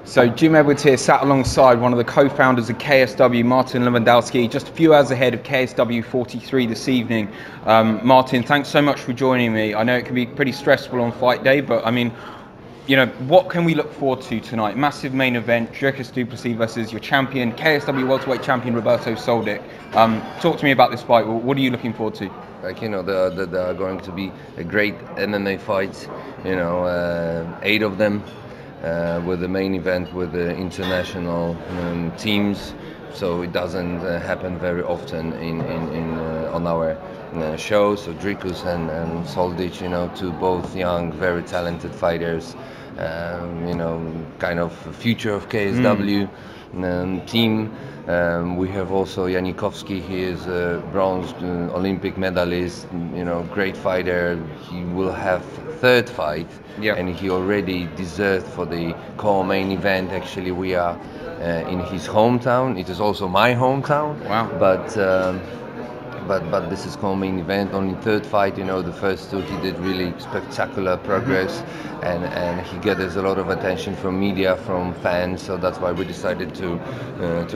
So Jim Edwards here, sat alongside one of the co-founders of KSW, Martin Lewandowski, just a few hours ahead of KSW 43 this evening. Martin, thanks so much for joining me. I know it can be pretty stressful on fight day, but I mean, you know, what can we look forward to tonight? Massive main event, Dricus du Plessis versus your champion, KSW welterweight champion Roberto Soldic. Talk to me about this fight. What are you looking forward to? Like, you know, there are going to be a great MMA fights, you know, 8 of them, with the main event with the international teams. So it doesn't happen very often on our show. So Dricus and Soldic, you know, two both young, very talented fighters, you know, kind of future of KSW team. We have also Janikowski. He is a bronze Olympic medalist, you know, great fighter. He will have third fight, and he already deserved for the co-main event. Actually, we are in his hometown. It is also my hometown. Wow. But this is co-main event. Only third fight, you know, the first two he did really spectacular progress, and he gathers a lot of attention from media, from fans. So that's why we decided to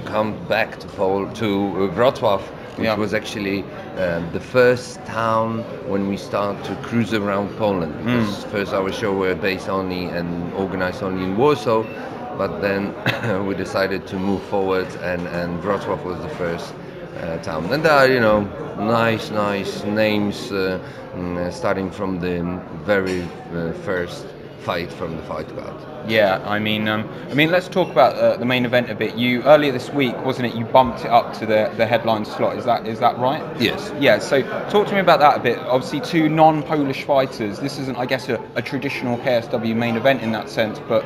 come back to Wrocław, which was actually the first town when we start to cruise around Poland. Because first our show were based only and organized only in Warsaw, but then we decided to move forward, and Wrocław was the first town. And there are, you know, nice names, starting from the very first fight from the fight card. Yeah, I mean, let's talk about the main event a bit. You earlier this week, wasn't it? You bumped it up to the headline slot. Is that right? Yes. Yeah. So talk to me about that a bit. Obviously, two non-Polish fighters. This isn't, I guess, a traditional KSW main event in that sense, but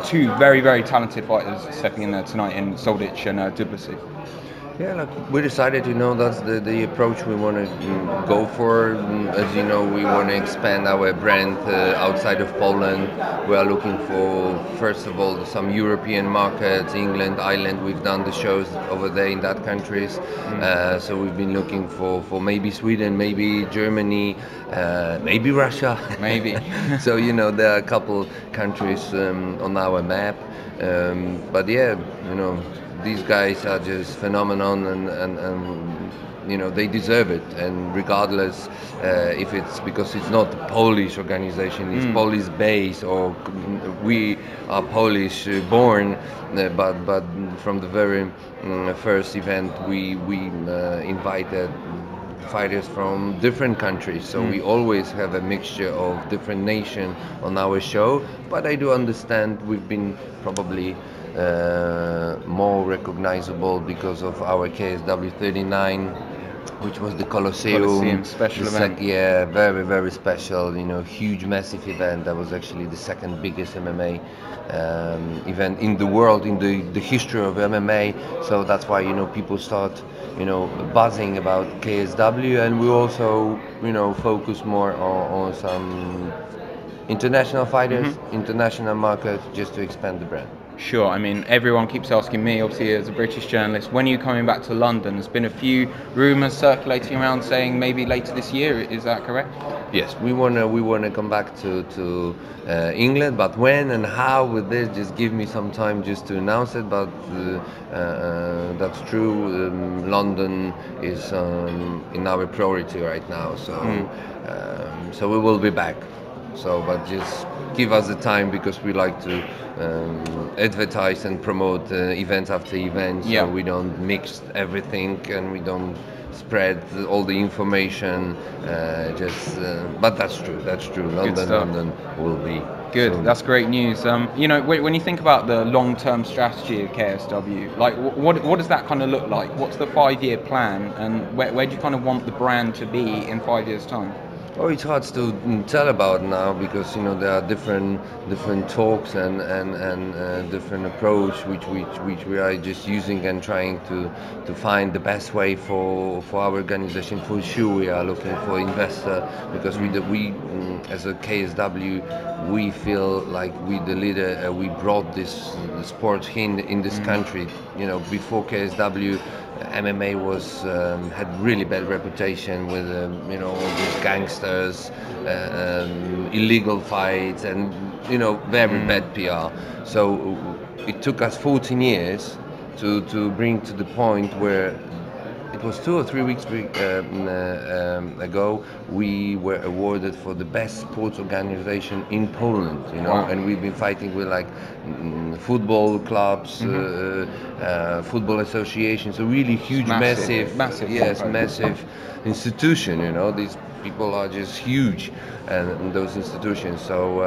two very talented fighters stepping in there tonight in Soldic and du Plessis. Yeah, like we decided, you know, that's the approach we want to go for. As you know, we want to expand our brand outside of Poland. We are looking for, first of all, some European markets, England, Ireland. We've done the shows over there in that countries. So we've been looking for maybe Sweden, maybe Germany, maybe Russia. Maybe. So, you know, there are a couple countries on our map. But yeah, you know, these guys are just phenomenon, and you know, they deserve it. And regardless if it's because it's not a Polish organization, it's Polish based, or we are Polish born, but from the very first event we invited fighters from different countries, so we always have a mixture of different nations on our show. But I do understand we've been probably more recognizable because of our KSW 39, which was the Colosseum special event. Yeah, very special. You know, huge, massive event. That was actually the second biggest MMA event in the world, in the history of MMA. So that's why, you know, people start, you know, buzzing about KSW, and we also, you know, focus more on some international fighters, international market, just to expand the brand. Sure. I mean, everyone keeps asking me, obviously, as a British journalist, when are you coming back to London? There's been a few rumours circulating around saying maybe later this year. Is that correct? Yes, we wanna come back to England, but when and how with this, just give me some time just to announce it. But that's true. London is in our priority right now, so we will be back. So, but just give us the time, because we like to advertise and promote event after event, so we don't mix everything and we don't spread all the information. But that's true. London will be good. soon. That's great news. You know, when you think about the long-term strategy of KSW, like what does that kind of look like? What's the 5-year plan, and where do you kind of want the brand to be in 5 years' time? Oh, it's hard to tell about now, because, you know, there are different talks and different approach which we are just using and trying to find the best way for our organization. For sure, we are looking for investor, because we as a KSW, we feel like we the leader. We brought this sport in this country. You know, before KSW, MMA was had really bad reputation with you know, all these gangsters, illegal fights, and you know, very bad PR. So it took us 14 years to bring to the point where it was 2 or 3 weeks ago we were awarded for the best sports organization in Poland, you know. Wow. And we've been fighting with like football clubs, football associations, so really huge, Massive yes, compo. massive institution, you know. These people are just huge, and those institutions. So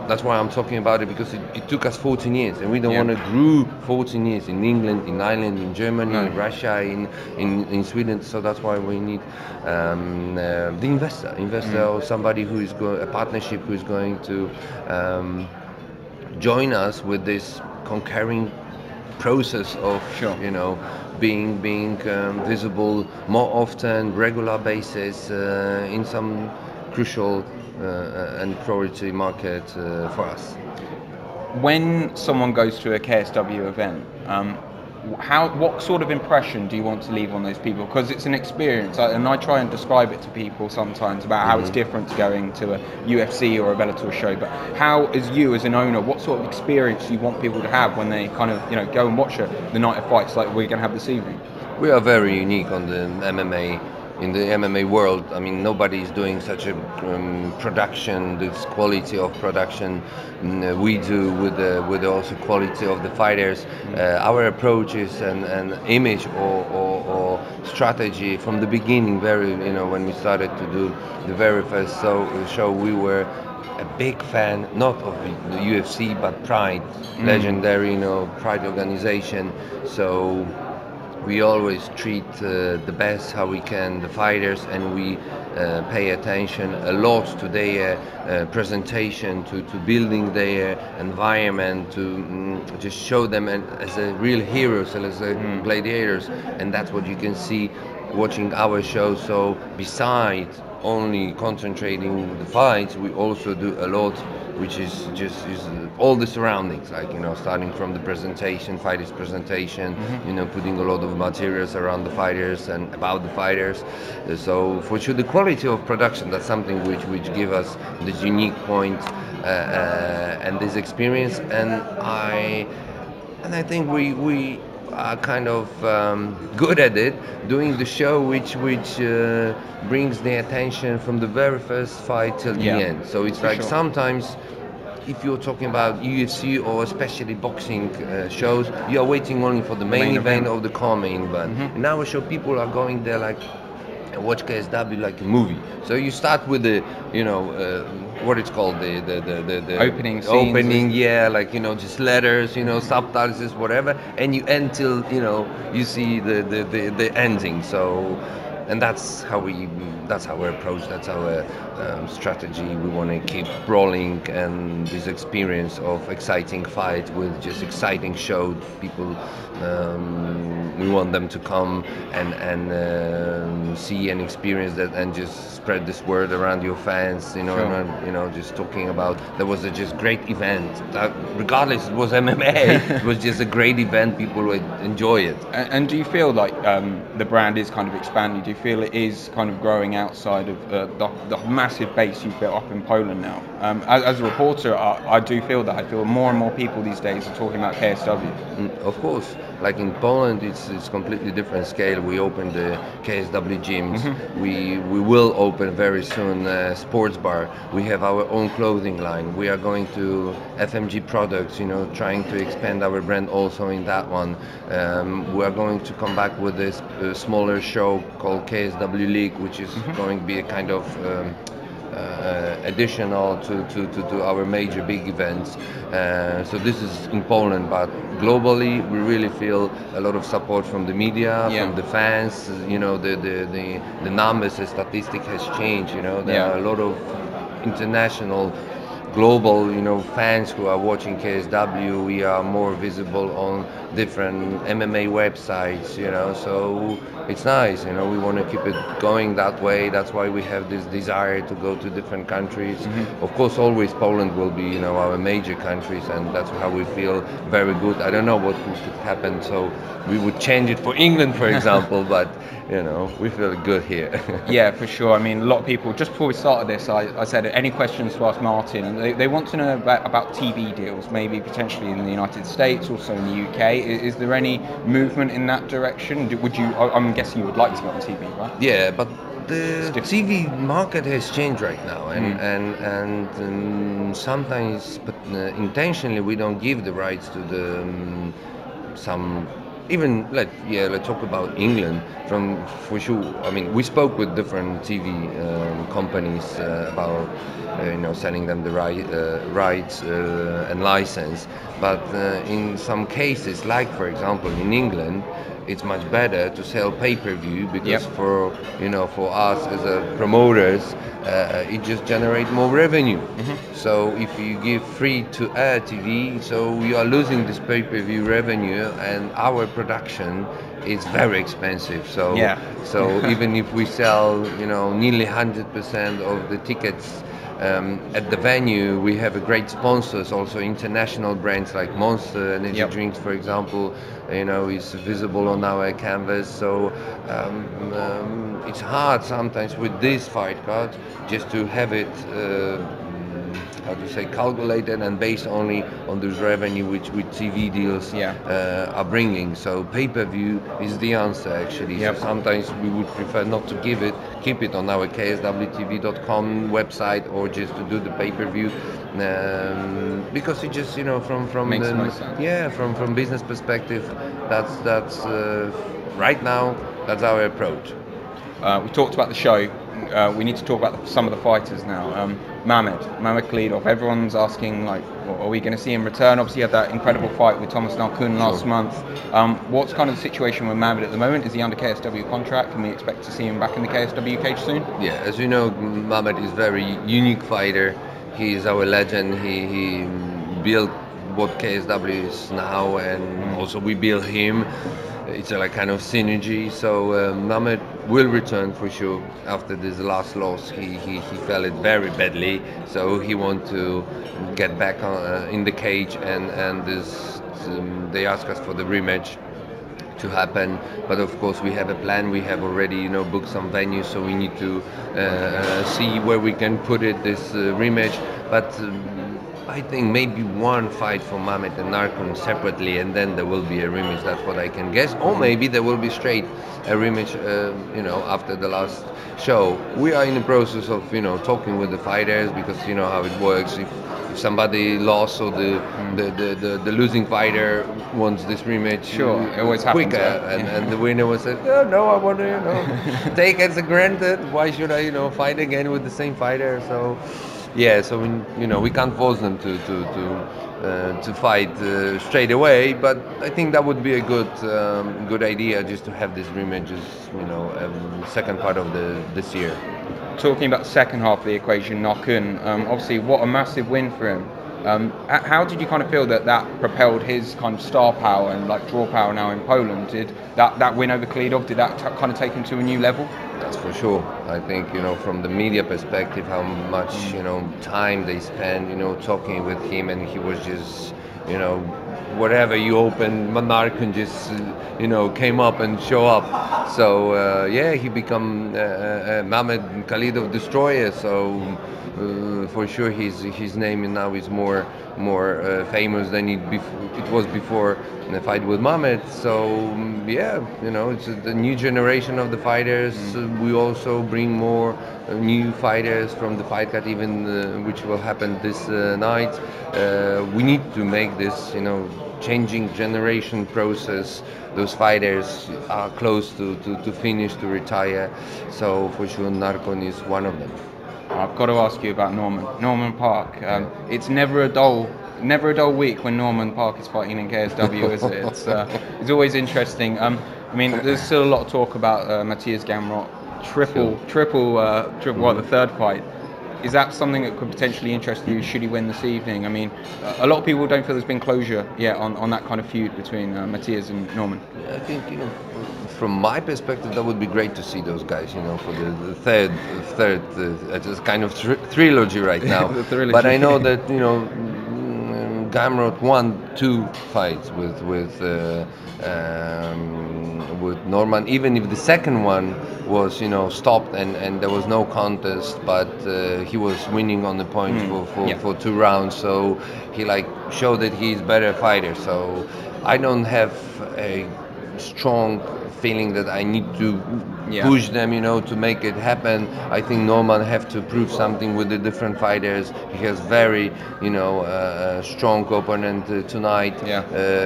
that's why I'm talking about it, because it took us 14 years, and we don't want to grow 14 years in England, in Ireland, in Germany, in Russia, in Sweden. So that's why we need the investor or somebody who is a partnership who is going to join us with this conquering process of you know, being visible more often, regular basis in some crucial and priority market for us. When someone goes to a KSW event, what sort of impression do you want to leave on those people? Because it's an experience, and I try and describe it to people sometimes about how it's different to going to a UFC or a Bellator show. But how, as you as an owner, what sort of experience do you want people to have when they kind of, you know, go and watch the night of fights like we're going to have this evening? We are very unique on the MMA. In the MMA world, I mean, nobody is doing such a production, this quality of production we do with the also quality of the fighters. Our approach is an image or strategy from the beginning. Very, you know, when we started to do the very first show, we were a big fan, not of the UFC, but Pride, legendary, you know, Pride organization. So we always treat the best how we can the fighters, and we pay attention a lot to their presentation, to building their environment, to just show them as a real heroes, as a gladiators. And that's what you can see watching our show. So besides only concentrating the fights, we also do a lot which is just all the surroundings, like, you know, starting from the presentation, fighters presentation, you know, putting a lot of materials around the fighters and about the fighters. So for sure the quality of production, that's something which give us this unique point and this experience. And I think we are kind of good at it, doing the show which brings the attention from the very first fight till the end. So it's like sometimes if you're talking about UFC or especially boxing shows, you are waiting only for the main event or the co-main event. In our show, people are going there like watch KSW like a movie. So you start with the, you know, what it's called, the opening scenes. Yeah, like, you know, just letters, you know, subtitles, whatever, and you end till, you know, you see the ending. So, and that's how we approach, that's our strategy. We want to keep rolling, and this experience of exciting fight with just exciting show. People, we want them to come and see and experience that, and just spread this word around your fans. You know, and, you know, just talking about there was a just great event. That, regardless, it was MMA. It was just a great event. People would enjoy it. And do you feel like the brand is kind of expanding? Do you feel it is kind of growing outside of the massive base you've built up in Poland now? As a reporter, I do feel that. I feel more and more people these days are talking about KSW. Of course, like in Poland, it's completely different scale. We opened the KSW gyms. We will open very soon a sports bar. We have our own clothing line. We are going to FMG products, you know, trying to expand our brand also in that one. We are going to come back with this smaller show called KSW League, which is going to be a kind of additional to our major big events. So this is in Poland, but globally we really feel a lot of support from the media, from the fans. You know, the numbers, the statistic has changed. You know, there are a lot of international, global, you know, fans who are watching KSW. We are more visible on different MMA websites, you know. So it's nice, you know. We want to keep it going that way. That's why we have this desire to go to different countries. Of course, always Poland will be, you know, our major countries, and that's how we feel very good. I don't know what could happen, so we would change it for England, for example, but you know, we feel good here. Yeah, for sure. I mean, a lot of people, just before we started this, I said, any questions to ask Martin? And they want to know about TV deals, maybe potentially in the United States, also in the UK. Is there any movement in that direction? Would you, I'm guessing you would like to get on TV, right? Yeah, but the TV market has changed right now, and sometimes, but intentionally, we don't give the rights to the some. Even let's talk about England. For sure. I mean, we spoke with different TV companies about you know, selling them the rights and license. But in some cases, like for example in England, it's much better to sell pay-per-view because for you know, for us as a promoters, it just generates more revenue. So if you give free to air TV, so you are losing this pay-per-view revenue, and our production is very expensive. So so even if we sell, you know, nearly 100% of the tickets at the venue, we have a great sponsors, also international brands like Monster Energy Drinks, for example, you know, is visible on our canvas. So it's hard sometimes with this fight card just to have it how to say, calculated and based only on this revenue which TV deals are bringing. So pay-per-view is the answer actually. So sometimes we would prefer not to keep it on our kswtv.com website, or just to do the pay-per-view because it just, you know, from makes the most sense. From business perspective, that's right now that's our approach. We talked about the show. We need to talk about some of the fighters now. Mehmet Khalidov. Everyone's asking, like, are we going to see him return? Obviously, he had that incredible fight with Thomas Narkun last month. What's kind of the situation with Mehmet at the moment? Is he under KSW contract? Can we expect to see him back in the KSW cage soon? Yeah, as you know, Mehmet is a very unique fighter. He is our legend. He built what KSW is now, and also we built him. It's a like kind of synergy. So Mehmet will return for sure after this last loss. He felt it very badly, so he want to get back in the cage, and this they ask us for the rematch to happen. But of course we have a plan. We have already, you know, booked some venues, so we need to see where we can put it, this rematch. But I think maybe one fight for Mehmet and Narkun separately, and then there will be a rematch. That's what I can guess. Or maybe there will be straight a rematch, you know, after the last show. We are in the process of, you know, talking with the fighters, because you know how it works. If somebody lost, or the losing fighter wants this rematch, it always happens quicker, and the winner will say, oh, no, I want to, you know, take it as granted. Why should I, you know, fight again with the same fighter? So. Yeah, so you know, we can't force them to fight straight away, but I think that would be a good idea, just to have this rematch, you know, second part of this year. Talking about the second half of the equation, Narkun, obviously what a massive win for him. How did you kind of feel that propelled his kind of star power and like draw power now in Poland? Did that win over Khalidov, did that kind of take him to a new level? That's for sure. I think, you know, from the media perspective, how much, you know, time they spend, you know, talking with him, and he was just, you know, whatever you open, Narkun just, you know, came up and show up. So yeah, he become Mehmet Khalidov destroyer. So for sure, his name now is more famous than it was before in the fight with Mehmet. So yeah, you know, it's the new generation of the fighters. We also bring more new fighters from the fight card, even which will happen this night. We need to make this, you know, changing generation process. Those fighters are close to finish, to retire. So for sure, Narkun is one of them. I've got to ask you about Norman Parke. It's never a dull week when Norman Parke is fighting in KSW, is it? It's always interesting. I mean, there's still a lot of talk about Matthias Gamrot, triple, the third fight. Is that something that could potentially interest you should he win this evening? I mean, a lot of people don't feel there's been closure yet on that kind of feud between Matthias and Norman. I think, from my perspective, that would be great to see those guys, for the third, it's kind of trilogy right now. The trilogy. But I know that, Gamrot won 2 fights with Norman, even if the second one was, stopped and there was no contest, but he was winning on the points for 2 rounds, so he showed that he's better fighter. So I don't have a strong feeling that I need to push them, to make it happen. I think Norman have to prove something with the different fighters. He has very, strong opponent tonight.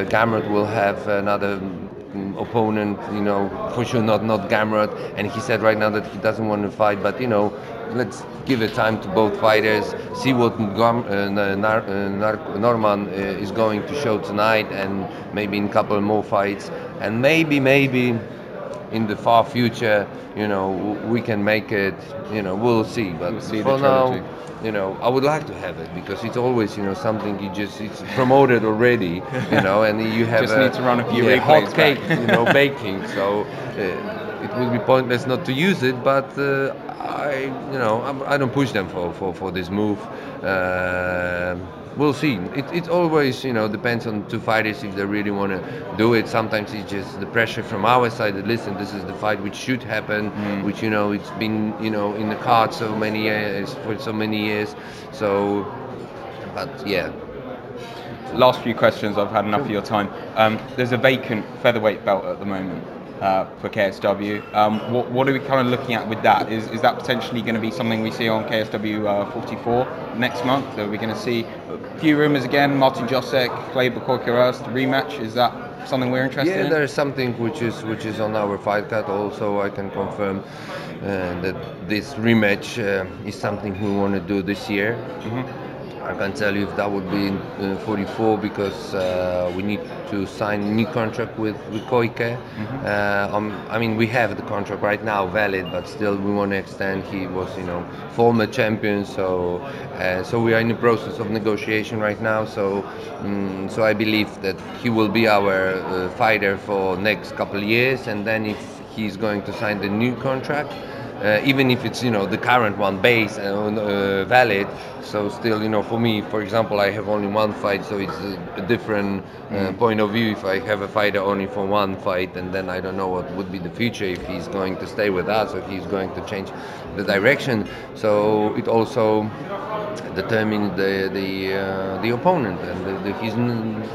Gamrot will have another opponent, for sure not Gamrot. And he said right now that he doesn't want to fight, but let's give it time to both fighters, see what Norman is going to show tonight, and maybe in a couple more fights, and maybe in the far future, we can make it. We'll see. But we'll see for now, I would like to have it, because it's always, something it's promoted already, and you have just need to run a few hot cake, baking. So it would be pointless not to use it. But I don't push them for this move. We'll see. It always, depends on 2 fighters if they really want to do it. Sometimes it's just the pressure from our side that, listen, this is the fight which should happen, which, it's been, in the cards for so many years. So, but yeah. Last few questions, I've had enough of your time. There's a vacant featherweight belt at the moment for KSW. What are we kind of looking at with that? Is that potentially going to be something we see on KSW 44 next month? Are we going to see a few rumours again, Martin Wrzosek, Khalidov rematch? Is that something we're interested in? Yeah, there's something which is on our fight card also. I can confirm that this rematch is something we want to do this year. I can't tell you if that would be in 44, because we need to sign a new contract with Koike. I mean, we have the contract right now valid, but still we want to extend. He was, former champion, so we are in the process of negotiation right now. So I believe that he will be our fighter for next couple of years, and then if he's going to sign the new contract, even if it's the current one base and valid, so still for me, for example, I have only 1 fight, so it's a different point of view if I have a fighter only for 1 fight, and then I don't know what would be the future, if he's going to stay with us or if he's going to change the direction. So it also determines the opponent and his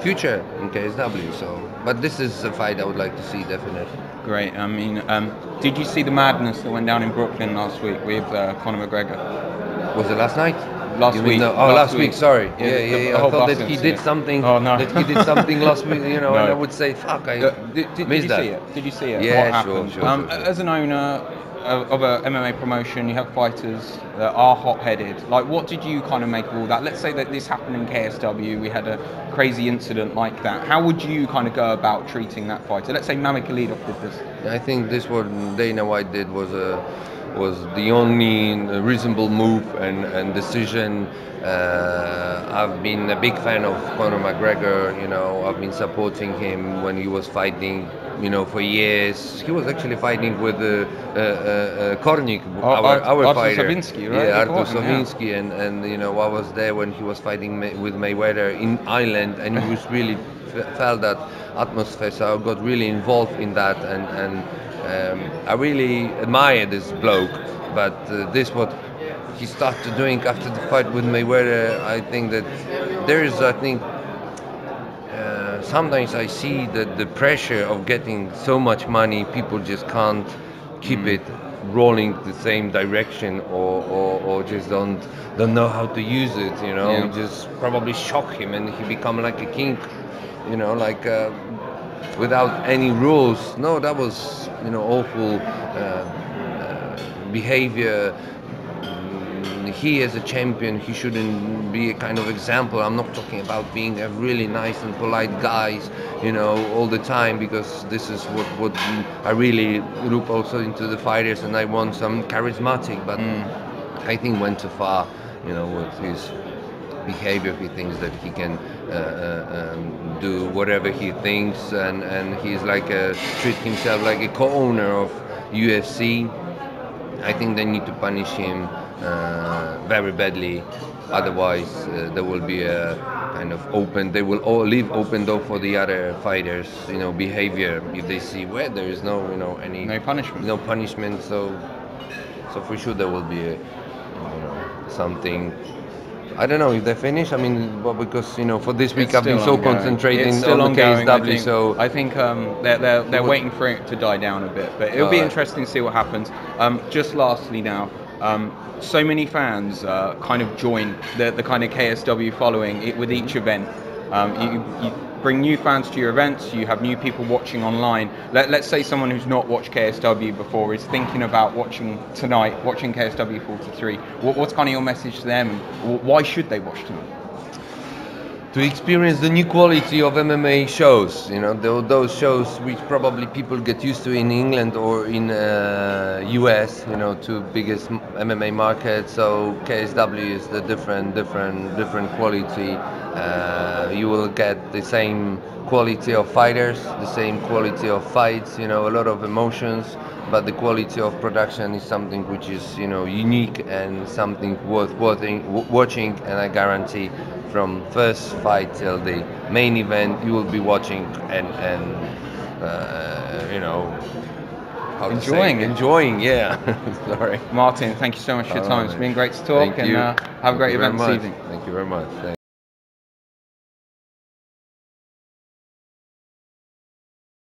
future in KSW. So, but this is a fight I would like to see, definitely. Great. I mean, did you see the madness that went down in Brooklyn last week with Conor McGregor? Was it last night? Last week. Last week. Sorry. Yeah. I thought that he did something. Oh no. That he did something last week. No. And I would say, fuck. Did you see it? Did you see it? Yeah, what happened? sure. As an owner of a MMA promotion, you have fighters that are hot-headed. Like, what did you kind of make of all that? Let's say that this happened in KSW, we had a crazy incident like that. How would you kind of go about treating that fighter? Let's say Khalidov did this. I think this what Dana White did was the only reasonable move and decision. I've been a big fan of Conor McGregor. I've been supporting him when he was fighting. For years. He was actually fighting with Kornik, our fighter. Savinsky, right? Yeah, Artur Savinsky, and I was there when he was fighting with Mayweather in Ireland, and he was really felt that atmosphere. So I got really involved in that, and I really admire this bloke. But this what he started doing after the fight with Mayweather. I think that there is, sometimes I see that the pressure of getting so much money, people just can't keep it rolling the same direction, or just don't know how to use it. You just probably shock him and he become like a king. Without any rules. No, that was awful behavior. He as a champion, he shouldn't be a kind of example. I'm not talking about being a really nice and polite guy, all the time, because this is what I really look also into the fighters, and I want some charismatic. But I think went too far, with his behavior. He thinks that he can do whatever he thinks, and he's like treat himself like a co-owner of UFC. I think they need to punish him very badly. Otherwise, there will be a kind of open. They will all leave open door for the other fighters. Behavior if they see where there is no, any No punishment. punishment. So for sure there will be something. I don't know if they finish. I mean, well, because for this week It's I've been still so ongoing. concentrating It's still on the ongoing. KSW. I think they're waiting for it to die down a bit, but it'll be interesting to see what happens. Just lastly now, so many fans kind of join the kind of KSW following with each event. You bring new fans to your events, you have new people watching online. Let's say someone who's not watched KSW before is thinking about watching tonight, watching KSW 43. What's kind of your message to them? Why should they watch tonight? To experience the new quality of MMA shows, those shows which probably people get used to in England or in US, two biggest MMA markets. So KSW is the different quality. You will get the same quality of fighters, the same quality of fights, a lot of emotions, but the quality of production is something which is unique and something worth watching, and I guarantee from first fight till the main event you will be watching and enjoying, yeah. Sorry. Martin, thank you so much for your time. It's been great to talk, and have a great event this evening. Thank you very much.